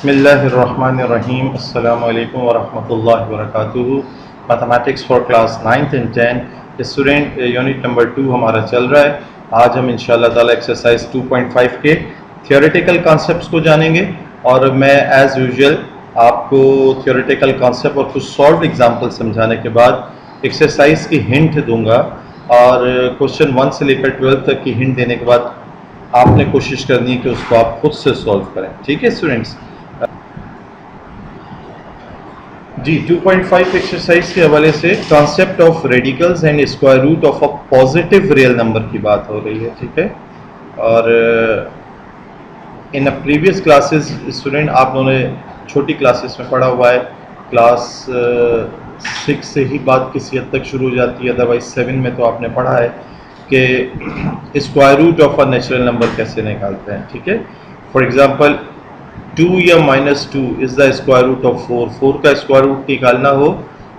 बिस्मिल्लाहिर्रहमानिर्रहीम अस्सलामु अलैकुम वरहमतुल्लाहि वबरकातुहू। Mathematics for class 9th and 10 student unit number 2 हमारा चल रहा है। आज हम इंशाअल्लाह ताला एक्सरसाइज 2.5 के थियोरेटिकल कॉन्सेप्ट्स को जानेंगे और मैं एज़ यूजुअल आपको थियोरेटिकल कॉन्सेप्ट और कुछ सॉल्व एग्जाम्पल समझाने के बाद एक्सरसाइज की हिंट दूंगा और क्वेश्चन 1 से लेकर 12 तक की हिंट देने के बाद आपने कोशिश करनी है कि उसको आप खुद से सॉल्व करें। ठीक है स्टूडेंट्स जी। 2.5 एक्सरसाइज के हवाले से concept of radicals and square root of a positive real number की बात हो रही है। ठीक है, और in a previous classes student आप लोगों ने छोटी क्लासेस में पढ़ा हुआ है। क्लास 6 से ही बात किसी हद तक शुरू हो जाती है, अदरवाइज 7 में तो आपने पढ़ा है कि square root of a natural number कैसे निकालते हैं। ठीक है, फॉर एग्जांपल 2 या -2 is the square root of 4। 4 का स्क्वायर रूट निकालना हो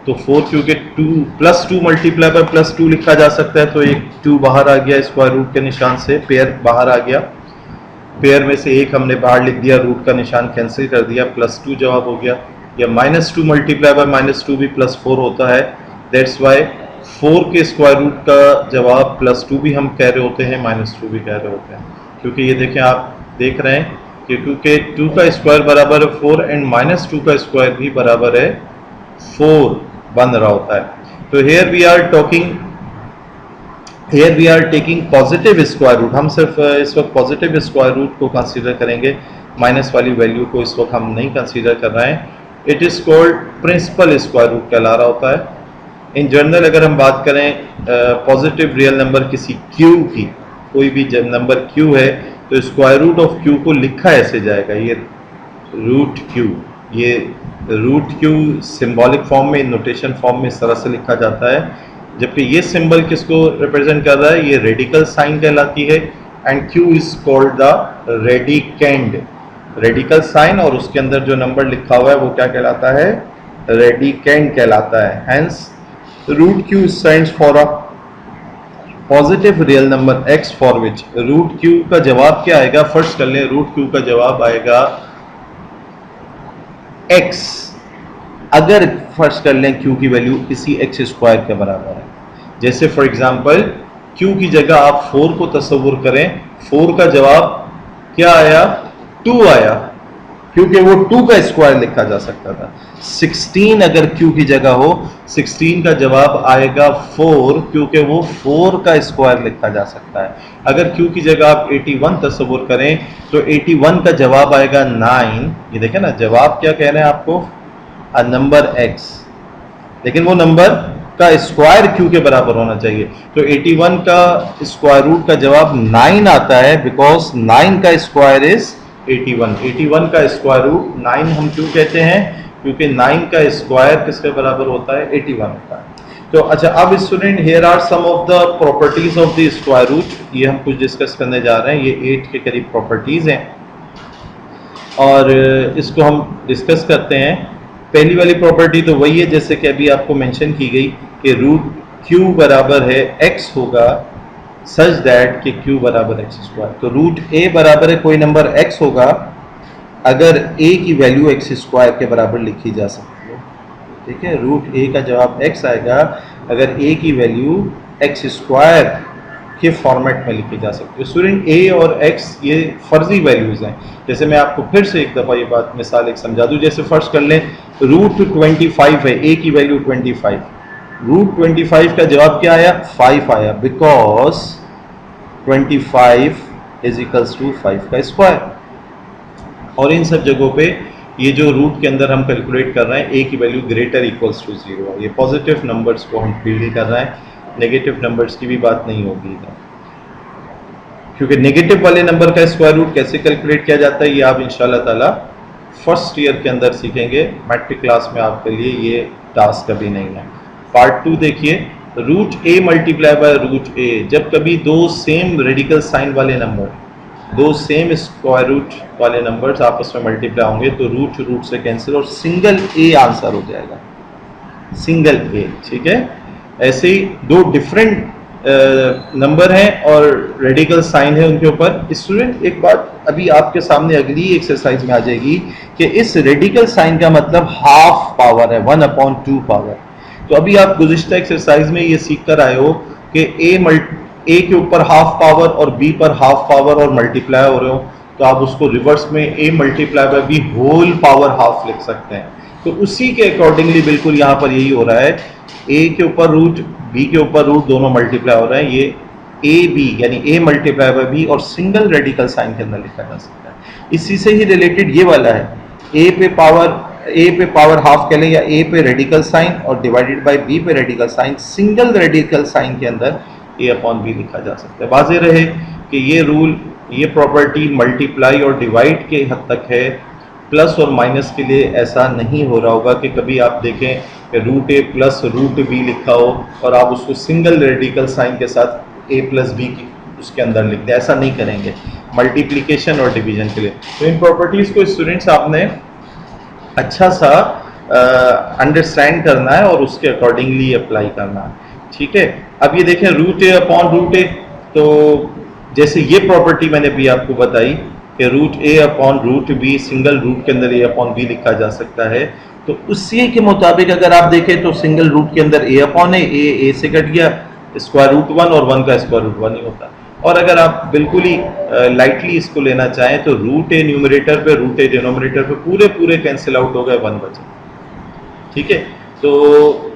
तो 4 क्योंकि 2 +2 मल्टीप्लाई बाय +2 लिखा जा सकता है, तो एक 2 बाहर आ गया स्क्वायर रूट के निशान से, पेयर बाहर आ गया, पेयर में से एक हमने बाहर लिख दिया, रूट का निशान कैंसिल कर दिया, +2 जवाब हो गया। या -2 मल्टीप्लाई बाय -2 भी +4 होता है, दैट्स वाई 4 के स्क्वायर रूट का जवाब +2 भी हम कह रहे होते हैं, -2 भी कह रहे होते हैं, क्योंकि ये देखें आप देख रहे हैं कि क्योंकि 2 का स्क्वायर बराबर है 4 एंड -2 का स्क्वायर भी बराबर है 4 बन रहा होता है। तो here we are taking positive square root. हम सिर्फ इस वक्त पॉजिटिव स्क्वायर रूट को कंसीडर करेंगे, माइनस वाली वैल्यू को इस वक्त हम नहीं कंसीडर कर रहे हैं। It is called principal square root कहला रहा होता है। इन जनरल अगर हम बात करें पॉजिटिव रियल नंबर किसी क्यू की, कोई भी जब नंबर क्यू है तो स्क्वायर रूट ऑफ क्यू को लिखा ऐसे जाएगा, ये रूट क्यू, ये रूट क्यू सिंबॉलिक फॉर्म में, नोटेशन फॉर्म में इस तरह से लिखा जाता है। जबकि ये सिंबल किसको रिप्रेजेंट कर रहा है, ये रेडिकल साइन कहलाती है and Q is called the radicand. Radical sign और उसके अंदर जो नंबर लिखा हुआ है वो क्या कहलाता है, रेडिकेंड कहलाता है। Hence root Q stands for a positive real number x for which root Q का जवाब क्या आएगा, फर्स्ट कर लें, रूट क्यू का जवाब आएगा x अगर फर्स्ट कर लें q की वैल्यू इसी x स्क्वायर के बराबर है। जैसे फॉर एग्जांपल q की जगह आप 4 को तस्वुर करें, 4 का जवाब क्या आया, 2 आया, क्योंकि वो 2 का स्क्वायर लिखा जा सकता था। 16 अगर q की जगह हो, 16 का जवाब आएगा 4, क्योंकि वो 4 का स्क्वायर लिखा जा सकता है। अगर q की जगह आप 81 तस्वुर करें तो 81 का जवाब आएगा 9। ये देखें ना, जवाब क्या कह रहे हैं आपको, अ नंबर x, लेकिन वो नंबर का स्क्वायर q के बराबर होना चाहिए। तो 81 का स्क्वायर रूट का जवाब 9 आता है, बिकॉज 9 का स्क्वायर इज 81। 81 का स्क्वायर रूट 9 हम क्यों कहते हैं, क्योंकि 9 का स्क्वायर किसके बराबर होता है, 81 का। तो अच्छा, अब student here are some of the properties of the square root, ये हम कुछ डिस्कस करने जा रहे हैं। ये 8 के करीब प्रॉपर्टीज हैं और इसको हम डिस्कस करते हैं। पहली वाली प्रॉपर्टी तो वही है जैसे कि अभी आपको मेंशन की गई कि रूट क्यू बराबर है x होगा सच दैट कि q बराबर x स्क्वायर। तो रूट a बराबर है कोई नंबर x होगा अगर a की वैल्यू x स्क्वायर के बराबर लिखी जा सकती है। ठीक है, रूट a का जवाब x आएगा अगर a की वैल्यू x स्क्वायर के फॉर्मेट में लिखी जा सकती है। स्टूडेंट a और x ये फर्जी वैल्यूज हैं। जैसे मैं आपको फिर से एक दफ़ा ये बात मिसाल एक समझा दूं। जैसे फर्स्ट कर लें, रूट 25 है, a की वैल्यू 25, रूट 25 का जवाब क्या आया, 5 आया, बिकॉज 25 इज इक्वल्स टू 5 का स्क्वायर। और इन सब जगहों पे ये जो रूट के अंदर हम कैलकुलेट कर रहे हैं a की वैल्यू ग्रेटर इक्वल्स टू 0 है। ये पॉजिटिव नंबर्स को हम डील कर रहे हैं, नेगेटिव नंबर्स की भी बात नहीं होगी इधर, क्योंकि नेगेटिव वाले नंबर का स्क्वायर रूट कैसे कैलकुलेट किया जाता है ये आप इंशाल्लाह ताला फर्स्ट ईयर के अंदर सीखेंगे। मैट्रिक क्लास में आपके लिए ये टास्क कभी नहीं है। पार्ट 2 देखिए, root a multiply by root a, जब कभी दो सेम रेडिकल साइन वाले नंबर, दो सेम स्क्वायर रूट वाले नंबर्स आपस में मल्टीप्लाई होंगे तो रूट रूट से कैंसिल और सिंगल a आंसर हो जाएगा, सिंगल a। ठीक है, ऐसे ही दो डिफरेंट नंबर हैं और रेडिकल साइन है उनके ऊपर। स्टूडेंट एक बात अभी आपके सामने अगली एक्सरसाइज में आ जाएगी कि इस रेडिकल साइन का मतलब हाफ पावर है, 1/2 पावर। तो अभी आप गुज़िश्ता एक्सरसाइज में ये सीख कर आए हो कि ए के ऊपर हाफ पावर और बी पर हाफ पावर और मल्टीप्लाई हो रहे हो, तो आप उसको रिवर्स में A multiply by B whole power half लिख सकते हैं। तो उसी के अकॉर्डिंगली बिल्कुल यहाँ पर यही हो रहा है, ए के ऊपर रूट बी के ऊपर रूट दोनों मल्टीप्लाई हो रहे हैं। ये ए बी यानी ए मल्टीप्लाई बाय बी और सिंगल रेडिकल साइन के अंदर लिखा जा सकता है। इसी से ही रिलेटेड ये वाला है, ए पे पावर हाफ कह लें या ए पे रेडिकल साइन और डिवाइडेड बाय बी पे radical sign, single radical sign के अंदर ए अपॉन बी लिखा जा सकता है। वाज़ेह रहे कि ये रूल, ये प्रॉपर्टी मल्टीप्लाई और डिवाइड के हद तक है, प्लस और माइनस के लिए ऐसा नहीं हो रहा होगा कि कभी आप देखें कि रूट ए प्लस रूट बी लिखा हो और आप उसको सिंगल रेडिकल साइन के साथ ए प्लस बी की उसके अंदर लिख दें, ऐसा नहीं करेंगे मल्टीप्लिकेशन और डिवीजन के लिए। तो इन प्रॉपर्टीज़ को स्टूडेंट्स आपने अच्छा सा अंडरस्टैंड करना है और उसके अकॉर्डिंगली अप्लाई करना है, ठीक है। अब ये देखें root A upon root A, तो जैसे ये प्रॉपर्टी मैंने भी आपको बताई कि root A upon root B, single root के अंदर ए अपॉन बी लिखा जा सकता है। तो उसी के मुताबिक अगर आप देखें तो सिंगल रूट के अंदर ए अपॉन ए से कट गया, स्क्वायर रूट 1 और 1 का स्क्वायर रूट 1 ही होता। और अगर आप बिल्कुल ही लाइटली इसको लेना चाहें तो रूट ए न्यूमरेटर पे रूट ए डिनोमिनेटर पे पूरे कैंसिल आउट हो गए, 1 बचे, ठीक है। तो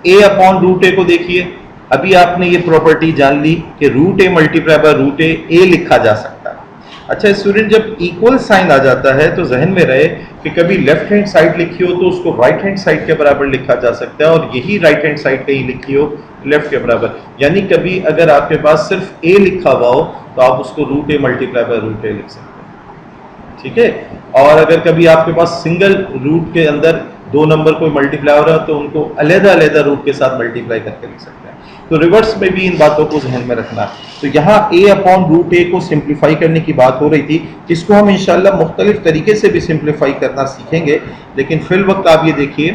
ए अपॉन रूट ए को देखिए, अभी आपने ये प्रॉपर्टी जान ली कि root A multiply by root A लिखा जा सकता है। अच्छा स्टूडेंट, जब इक्वल साइन आ जाता है तो जहन में रहे कि कभी लेफ्ट हैंड साइड लिखी हो तो उसको राइट हैंड साइड के बराबर लिखा जा सकता है, और यही राइट हैंड साइड कहीं लिखी हो लेफ्ट के बराबर। यानी कभी अगर आपके पास सिर्फ ए लिखा हुआ हो तो आप उसको root A multiply by root A लिख सकते हैं, ठीक है। और अगर कभी आपके पास सिंगल रूट के अंदर दो नंबर कोई मल्टीप्लाई हो रहा है तो उनको अलग-अलग रूट के साथ मल्टीप्लाई करके लिख सकते हैं। तो रिवर्स में भी इन बातों को जहन में रखना। तो यहाँ ए अपॉन रूट ए को सिंप्लीफाई करने की बात हो रही थी, इसको हम इंशाल्लाह मुख्तलिफ तरीके से भी सिंप्लीफाई करना सीखेंगे, लेकिन फिल वक्त आप ये देखिए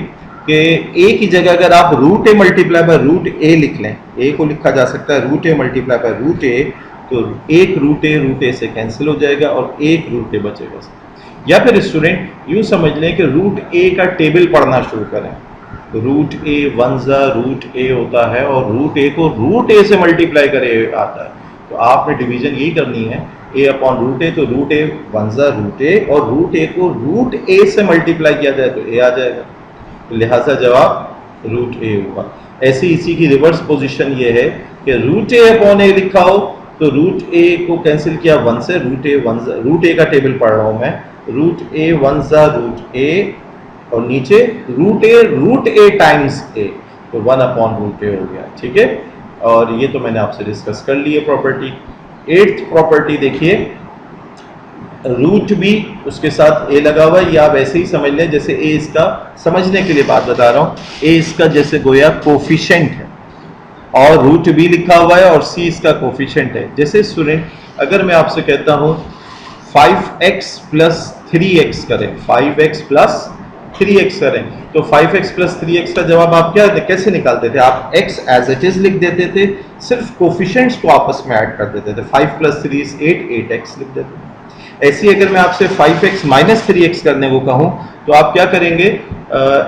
कि ए की जगह अगर आप root A multiply by root A लिख लें, ए को लिखा जा सकता है root A multiply by root A, तो एक रूट ए से कैंसिल हो जाएगा और एक रूट ए बचेगा। या फिर स्टूडेंट यूँ समझ लें कि रूट ए का टेबल पढ़ना शुरू करें, रूट ए 1 ज़ा रूट ए होता है और रूट ए को रूट ए से मल्टीप्लाई करे आता है। तो आपने डिवीजन यही करनी है, ए अपॉन रूट ए, तो रूट ए 1 ज़ा रूट ए और रूट ए को रूट ए से मल्टीप्लाई किया जाए तो ए आ जाएगा, तो लिहाजा जवाब रूट ए होगा। ऐसे इसी की रिवर्स पोजीशन ये है कि रूट ए अपॉन ए लिखा हो तो रूट ए को कैंसिल किया 1 से, रूट ए का टेबल पढ़ रहा हूँ मैं, रूट ए 1 ज़ा रूट ए और नीचे रूट ए टाइम्स ए, तो 1 अपॉन रूट ए हो गया, ठीक है। और ये तो मैंने आपसे डिस्कस कर ली है प्रॉपर्टी। 8th प्रॉपर्टी देखिए, रूट बी उसके साथ ए लगा हुआ है, या वैसे ही समझ लें जैसे ए इसका, समझने के लिए बात बता रहा हूँ, ए इसका जैसे गोया कोफिशिएंट है और रूट बी लिखा हुआ है और सी इसका कोफिशिएंट है। जैसे स्टूडेंट अगर मैं आपसे कहता हूँ 5x प्लस 3x करें, 5x प्लस 3x करें, तो 5x प्लस 3x का जवाब आप कैसे निकालते थे? आप x एज इट इज लिख देते थे, सिर्फ कोफिशिएंट्स को आपस में ऐड कर देते थे। 5 प्लस 3 इज 8x लिख देते थे। ऐसे ही अगर मैं आपसे 5x माइनस 3x करने को कहूँ तो आप क्या करेंगे?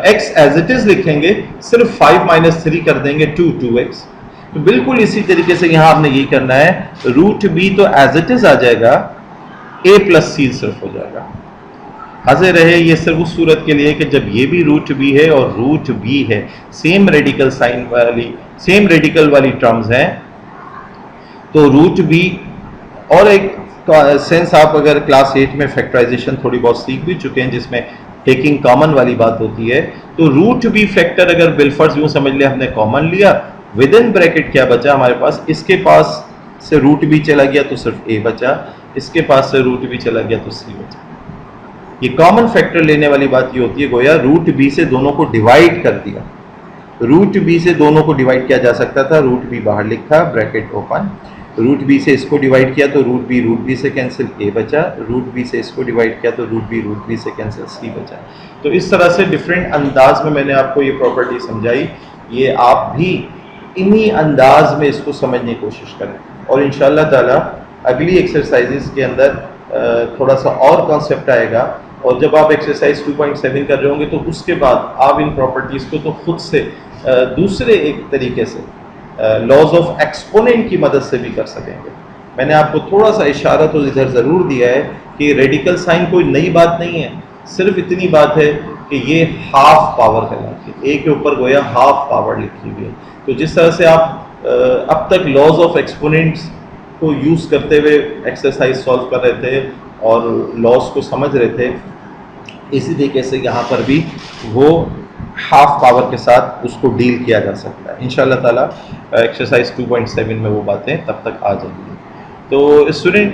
x एज इट इज लिखेंगे, सिर्फ 5 माइनस 3 कर देंगे 2x। तो बिल्कुल इसी तरीके से यहाँ आपने यही करना है, रूट बी तो एज इट इज आ जाएगा, a प्लस सी सिर्फ हो जाएगा। हाजिर रहे ये सिर्फ उस सूरत के लिए कि जब ये भी रूट बी है और रूट बी है, सेम रेडिकल साइन वाली, सेम रेडिकल वाली टर्म्स हैं, तो रूट बी और एक सेंस आप अगर क्लास 8 में फैक्टराइजेशन थोड़ी बहुत सीख भी चुके हैं जिसमें टेकिंग कॉमन वाली बात होती है, तो रूट बी फैक्टर अगर बिलफर्ज यूँ समझ लिया हमने कॉमन लिया, विद इन ब्रैकेट क्या बचा हमारे पास, इसके पास से रूट बी चला गया तो सिर्फ ए बचा, इसके पास से रूट बी चला गया तो सी बचा। ये कॉमन फैक्टर लेने वाली बात ये होती है, गोया रूट बी से दोनों को डिवाइड कर दिया, रूट बी से दोनों को डिवाइड किया जा सकता था, रूट बी बाहर लिखा ब्रैकेट ओपन, रूट बी से इसको डिवाइड किया तो रूट बी से कैंसिल ए बचा, रूट बी से इसको डिवाइड किया तो रूट बी से कैंसिल सी बचा। तो इस तरह से डिफरेंट अंदाज में मैंने आपको ये प्रॉपर्टी समझाई, ये आप भी इन्हीं अंदाज में इसको समझने की कोशिश करें। और इंशाअल्लाह ताला अगली एक्सरसाइजेस के अंदर थोड़ा सा और कॉन्सेप्ट आएगा, और जब आप एक्सरसाइज 2.7 कर रहे होंगे तो उसके बाद आप इन प्रॉपर्टीज़ को तो खुद से दूसरे एक तरीके से लॉज ऑफ एक्सपोनेंट की मदद से भी कर सकेंगे। मैंने आपको थोड़ा सा इशारा तो इधर ज़रूर दिया है कि रेडिकल साइन कोई नई बात नहीं है, सिर्फ इतनी बात है कि ये हाफ पावर कहलाती है, ए के ऊपर गोया हाफ पावर लिखी हुई है। तो जिस तरह से आप अब तक लॉज ऑफ एक्सपोनेंट्स को यूज़ करते हुए एक्सरसाइज सॉल्व कर रहे थे और लॉज को समझ रहे थे, इसी तरीके से यहाँ पर भी वो हाफ पावर के साथ उसको डील किया जा सकता है। इंशाल्लाह ताला एक्सरसाइज 2.7 में वो बातें तब तक आ जाएंगी। तो स्टूडेंट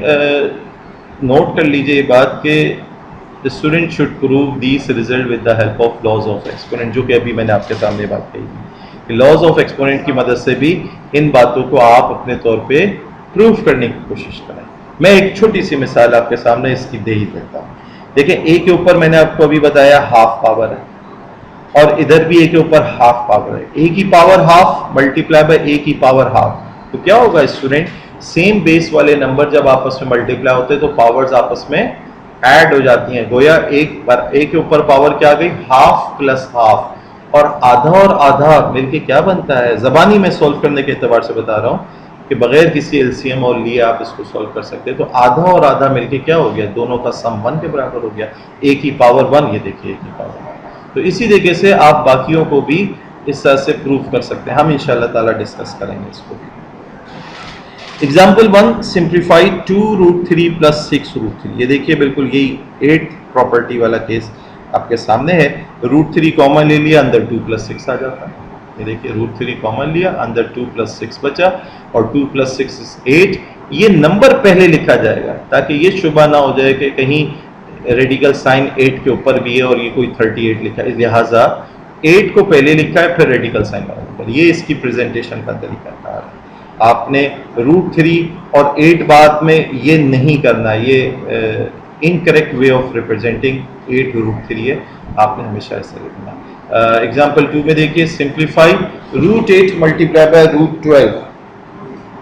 नोट कर लीजिए ये बात कि the student should prove this result with the help of laws of exponent, जो कि अभी मैंने आपके सामने बात कही कि लॉज ऑफ एक्सपोनेंट की मदद से भी इन बातों को आप अपने तौर पे प्रूफ करने की कोशिश करें। मैं एक छोटी सी मिसाल आपके सामने इसकी दे ही देता हूँ। देखिए ए के ऊपर मैंने आपको अभी बताया हाफ पावर है, और इधर भी ए के ऊपर हाफ पावर है। ए की पावर हाफ मल्टीप्लाई बाय ए की पावर हाफ, तो क्या होगा स्टूडेंट, सेम बेस वाले नंबर जब आपस में मल्टीप्लाई होते हैं तो पावर्स आपस में ऐड हो जाती हैं। गोया एक बार ए के ऊपर पावर क्या आ गई, हाफ प्लस हाफ, और आधा मिलके क्या बनता है। जबानी में सोल्व करने के एतबार से बता रहा हूँ कि बगैर किसी एलसीएम और लिए आप इसको सॉल्व कर सकते हैं। तो आधा और आधा मिलके क्या हो गया, दोनों का सम 1 के बराबर हो गया। ए की पावर 1, ये देखिए ए की पावर 1। तो इसी तरीके से आप बाकियों को भी इस तरह से प्रूव कर सकते हैं। हम इंशाल्लाह ताला डिस्कस करेंगे इसको भी। Example 1, simplify 2√3 + 6√3। ये देखिए बिल्कुल यही 8th प्रॉपर्टी वाला केस आपके सामने है। √3 कॉमन ले लिया, अंदर 2 + 6 आ जाता है। ये देखिए √3 कॉमन लिया, अंदर 2 + 6 बचा, और 2 + 6 = 8। ये नंबर पहले लिखा जाएगा ताकि ये शुबा ना हो जाए कि कहीं रेडिकल साइन 8 के ऊपर भी है और ये कोई 38 लिखा है, लिहाजा 8 को पहले लिखा है फिर रेडिकल साइन लगाकर। ये इसकी प्रेजेंटेशन का तरीका है। आपने √3 और 8 बाद में ये नहीं करना, ये इनकरेक्ट वे ऑफ रिप्रेजेंटिंग 8 √3 है, आपने हमेशा ऐसे लिखना। एग्जाम्पल 2 में देखिए, सिंप्लीफाई √8 मल्टीप्लाई बाय √12।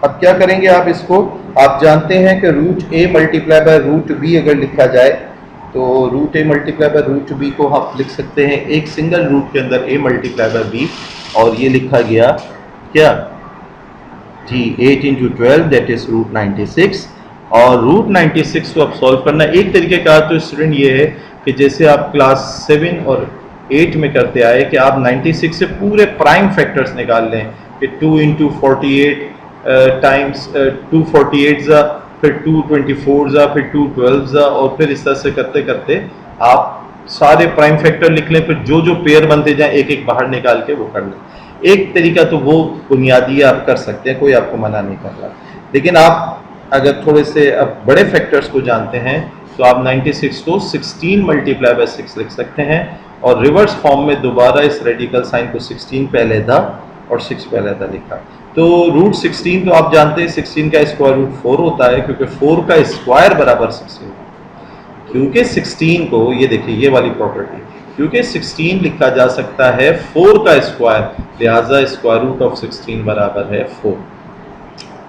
अब क्या करेंगे आप इसको, आप जानते हैं कि √a मल्टीप्लाई बाय √b अगर लिखा जाए तो √a मल्टीप्लाई बाय √b को आप लिख सकते हैं एक सिंगल रूट के अंदर a मल्टीप्लाई बाय b, और ये लिखा गया क्या जी 8 × 12 दैट इज √96। और √96 को आप सॉल्व करना एक तरीके का तो स्टूडेंट ये है कि जैसे आप क्लास 7 और 8 में करते आए कि आप 96 से पूरे प्राइम फैक्टर्स निकाल लें कि 2 × 48 टाइम्स 248 ज़ा, फिर 224 ज़ा, फिर 212 ज़ा, और फिर इस तरह से करते करते आप सारे प्राइम फैक्टर लिख लें, फिर जो जो पेयर बनते जाएं एक एक बाहर निकाल के वो कर लें। एक तरीका तो वो बुनियादी आप कर सकते हैं, कोई आपको मना नहीं कर रहा। लेकिन आप अगर थोड़े से अब बड़े फैक्टर्स को जानते हैं तो आप 96 को 16 मल्टीप्लाई बाय 6 लिख सकते हैं, और रिवर्स फॉर्म में दोबारा इस रेडिकल साइन को 16 पहले था और 6 पहले था लिखा। तो √16 तो आप जानते हैं 16 का स्क्वायर रूट 4 होता है, क्योंकि 4 का स्क्वायर बराबर 16। क्योंकि 16 को, ये देखिए ये वाली प्रॉपर्टी, क्योंकि 16 लिखा जा सकता है 4 का स्क्वायर, लिहाजा स्क्वायर रूट ऑफ 16 बराबर है 4।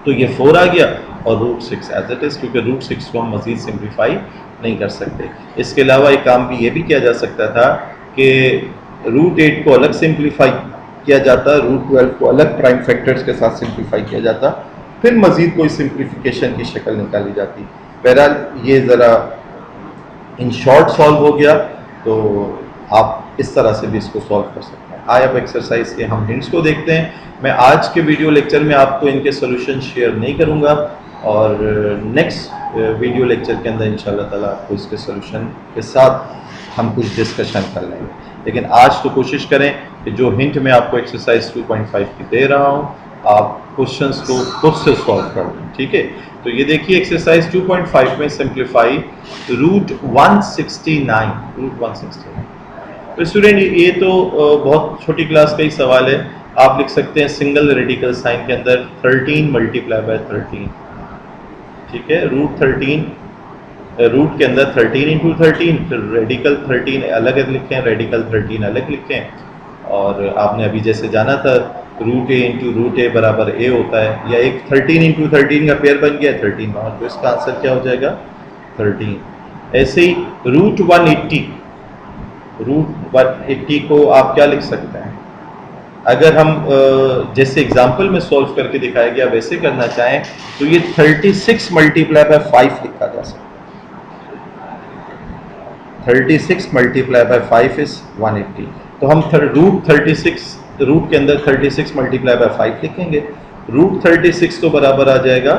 तो ये 4 आ गया, और √6 एज इट इज, क्योंकि √6 को हम मजीद सिंप्लीफाई नहीं कर सकते। इसके अलावा एक काम भी ये भी किया जा सकता था कि √8 को अलग सिंप्लीफाई किया जाता, √12 को अलग प्राइम फैक्टर्स के साथ सिंप्लीफाई किया जाता, फिर मजीद कोई सिंप्लीफिकेशन की शक्ल निकाली जाती। बहरहाल ये ज़रा इन शॉर्ट सॉल्व हो गया, तो आप इस तरह से भी इसको सॉल्व कर सकते हैं। आए अब एक्सरसाइज के हम हिंट्स को देखते हैं। मैं आज के वीडियो लेक्चर में आपको इनके सोल्यूशन शेयर नहीं करूंगा, और नेक्स्ट वीडियो लेक्चर के अंदर इंशाल्लाह ताला आपको इसके सोल्यूशन के साथ हम कुछ डिस्कशन कर लेंगे। लेकिन आज तो कोशिश करें कि जो हिंट मैं आपको एक्सरसाइज 2.5 की दे रहा हूँ आप क्वेश्चंस को खुद से सॉल्व कर लें, ठीक है। तो ये देखिए एक्सरसाइज 2.5 में सिंप्लीफाई √169। तो स्टूडेंट ये तो बहुत छोटी क्लास का ही सवाल है। आप लिख सकते हैं सिंगल रेडिकल साइन के अंदर 13 मल्टीप्लाई बाय 13, ठीक है। √13 रूट के अंदर 13 × 13, फिर रेडिकल 13 अलग लिखें, रेडिकल 13 अलग लिखें। और आपने अभी जैसे जाना था रूट ए इंटू रूट ए बराबर ए होता है, या एक 13 इंटू 13 का पेयर बन गया 13 बाहर, तो इसका आंसर क्या हो जाएगा 13। ऐसे ही रूट 180 को आप क्या लिख सकते हैं, अगर हम जैसे एग्जाम्पल में सॉल्व करके दिखाया गया वैसे करना चाहें तो ये 36 मल्टीप्लाई बाय 5 लिखा जा सकता है। 36 मल्टीप्लाई बाय 5 इज 180, तो हम रूट के अंदर 36 मल्टीप्लाई बाय 5 लिखेंगे। रूट 36 तो बराबर आ जाएगा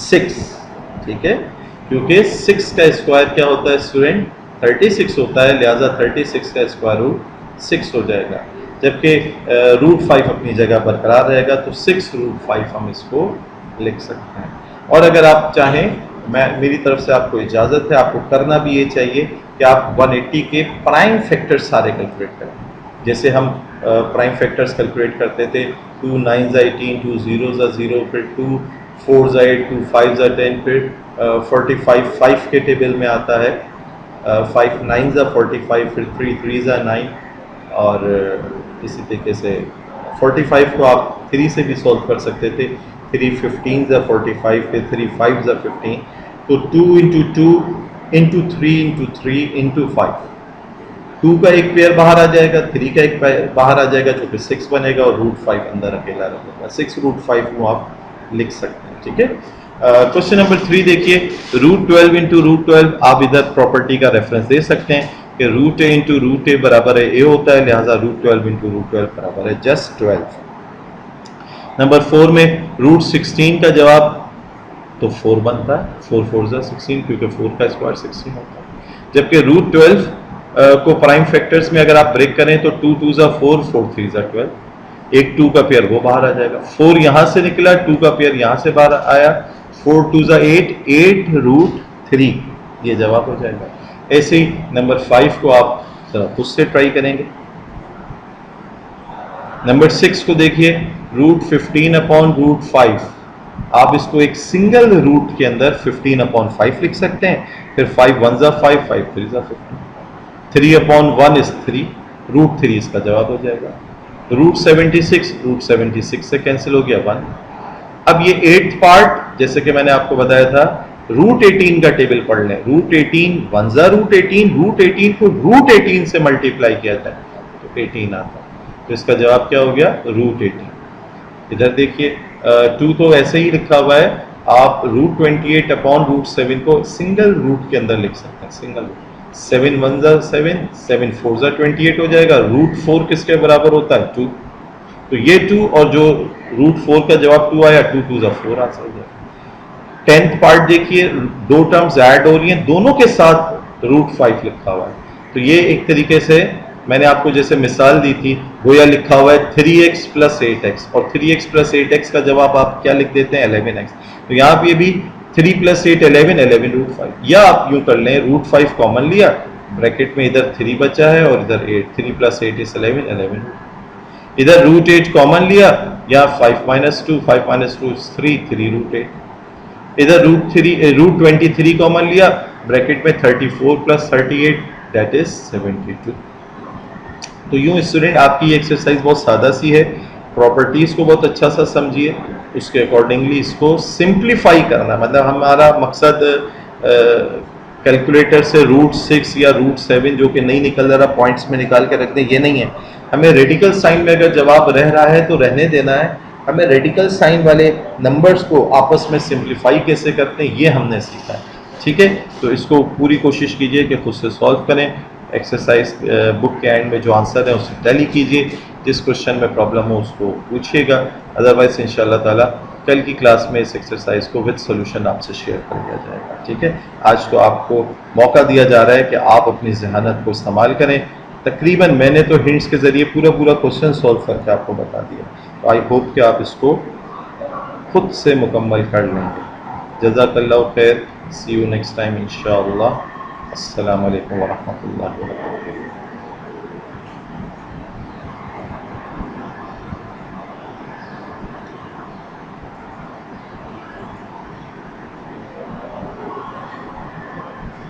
6, ठीक है, क्योंकि 6 का स्क्वायर क्या होता है स्टूडेंट 36 होता है, लिहाजा 36 का स्क्वायर रूट 6 हो जाएगा, जबकि रूट 5 अपनी जगह बरकरार रहेगा, तो 6 रूट 5 हम इसको लिख सकते हैं। और अगर आप चाहें, मेरी तरफ से आपको इजाज़त है, आपको करना भी ये चाहिए कि आप 180 के प्राइम फैक्टर्स सारे कैलकुलेट करें। जैसे हम प्राइम फैक्टर्स कैलकुलेट करते थे, 2 9 18, 2 0 0, फिर 2 4 8, 2 5 10, फिर 45 5 के टेबल में आता है, 5 9 45, फिर 3 3 9, और इसी तरीके से 45 को आप 3 से भी सॉल्व कर सकते थे, 3 15 45, फिर 3 5 15, तो 2 इंटू 2 इंटू 3 इंटू 3 इंटू 5, 2 का एक पेयर बाहर आ जाएगा, 3 का एक पेयर बाहर आ जाएगा, जो कि 6 बनेगा, और रूट 5 अंदर अकेला रहेगा, 6 रूट 5 को आप लिख सकते हैं, ठीक है। क्वेश्चन नंबर 3 देखिए, रूट 12 इंटू रूट 12, आप इधर प्रॉपर्टी का रेफरेंस दे सकते हैं कि रूट ए इंटू रूट ए बराबर है ए होता है, लिहाजा रूट 12 इंटू रूट 12 बराबर है जस्ट 12। नंबर 4 में रूट 16 का जवाब तो 4 बनता है, 4 4 16, क्योंकि 4 का स्क्वायर 16 होता है, जबकि रूट 12 को प्राइम फैक्टर्स में अगर आप ब्रेक करें तो 2 2 4, 4 3 12, एक 2 का पेयर वो बाहर आ जाएगा, 4 यहां से निकला, 2 का पेयर यहां से बाहर आया, 4 2 8, 8 रूट 3, ये जवाब हो जाएगा। ऐसे ही नंबर 5 को आप जरा खुद से ट्राई करेंगे। नंबर 6 को देखिए, रूट 15 अपॉन रूट 5, आप इसको एक सिंगल रूट के अंदर 15 अपॉन 5 लिख सकते हैं, फिर 5 1 5, 5 3 15, 3 अपॉन 1 इज 3, रूट 3 इसका जवाब हो जाएगा। रूट 76 से कैंसिल हो गया 1। अब ये 8th पार्ट, जैसे कि मैंने आपको बताया था, रूट 18 का टेबल पढ़ लें, रूट 18 1 रूट 18, रूट 18 को रूट 18 से मल्टीप्लाई किया था तो 18 आता, तो इसका जवाब क्या हो गया रूट 18। इधर देखिए 2 तो ऐसे ही लिखा हुआ है, आप रूट 28 अपॉन रूट 7 को सिंगल रूट के अंदर लिख सकते हैं, सिंगल रूट, 7 1 7, 7 4 28 हो जाएगा, रूट 4 किसके बराबर होता है 2, तो ये 2 और जो रूट 4 का जवाब 2 आया, 2 2 4 आंसर हो जाएगा। 10th पार्ट देखिए, दो टर्म्स ऐड हो रही हैं, दोनों के साथ रूट 5 लिखा हुआ है, तो ये एक तरीके से मैंने आपको जैसे मिसाल दी थी, गोया लिखा हुआ है 3x प्लस 8x, और 3x प्लस 8x का जवाब आप क्या लिख देते हैं 11x, तो यहाँ पे भी 3 प्लस 8 11, 11 रूट 5, या आप यूं कर लें रूट 5 कॉमन लिया, ब्रैकेट में इधर 3 बचा है और इधर 8, 3 प्लस 8 इज 11, 11, इधर रूट 8 कॉमन लिया, या 5 माइनस 2 इज 3, 3 रूट 8, इधर रूट 23 कॉमन लिया, ब्रैकेट में 34 प्लस 38 दैट इज 72। तो यूं स्टूडेंट आपकी एक्सरसाइज बहुत सादा सी है, प्रॉपर्टीज को बहुत अच्छा सा समझिए, उसके अकॉर्डिंगली इसको सिंप्लीफाई करना, मतलब हमारा मकसद कैलकुलेटर से रूट 6 या रूट 7 जो कि नहीं निकल रहा पॉइंट्स में निकाल के रख दें, ये नहीं है। हमें रेडिकल साइन में अगर जवाब रह रहा है तो रहने देना है, हमें रेडिकल साइन वाले नंबर्स को आपस में सिंप्लीफाई कैसे करते हैं ये हमने सीखा है, ठीक है। तो इसको पूरी कोशिश कीजिए कि खुद से सॉल्व करें, एक्सरसाइज बुक के एंड में जो आंसर है उसे टैली कीजिए, जिस क्वेश्चन में प्रॉब्लम हो उसको पूछिएगा, अदरवाइज इंशाल्लाह ताला कल की क्लास में इस एक्सरसाइज को विद सोल्यूशन आपसे शेयर कर दिया जाएगा, ठीक है। आज तो आपको मौका दिया जा रहा है कि आप अपनी जहानत को इस्तेमाल करें, तकरीबन मैंने तो हिंट्स के ज़रिए पूरा क्वेश्चन सॉल्व करके आपको बता दिया, तो आई होप कि आप इसको खुद से मुकम्मल कर लेंगे। जज़ाकल्लाहु खैर, सी यू नेक्स्ट टाइम इंशाअल्लाह। अस्सलामु अलैकुम व रहमतुल्लाहि व बरकातुहू।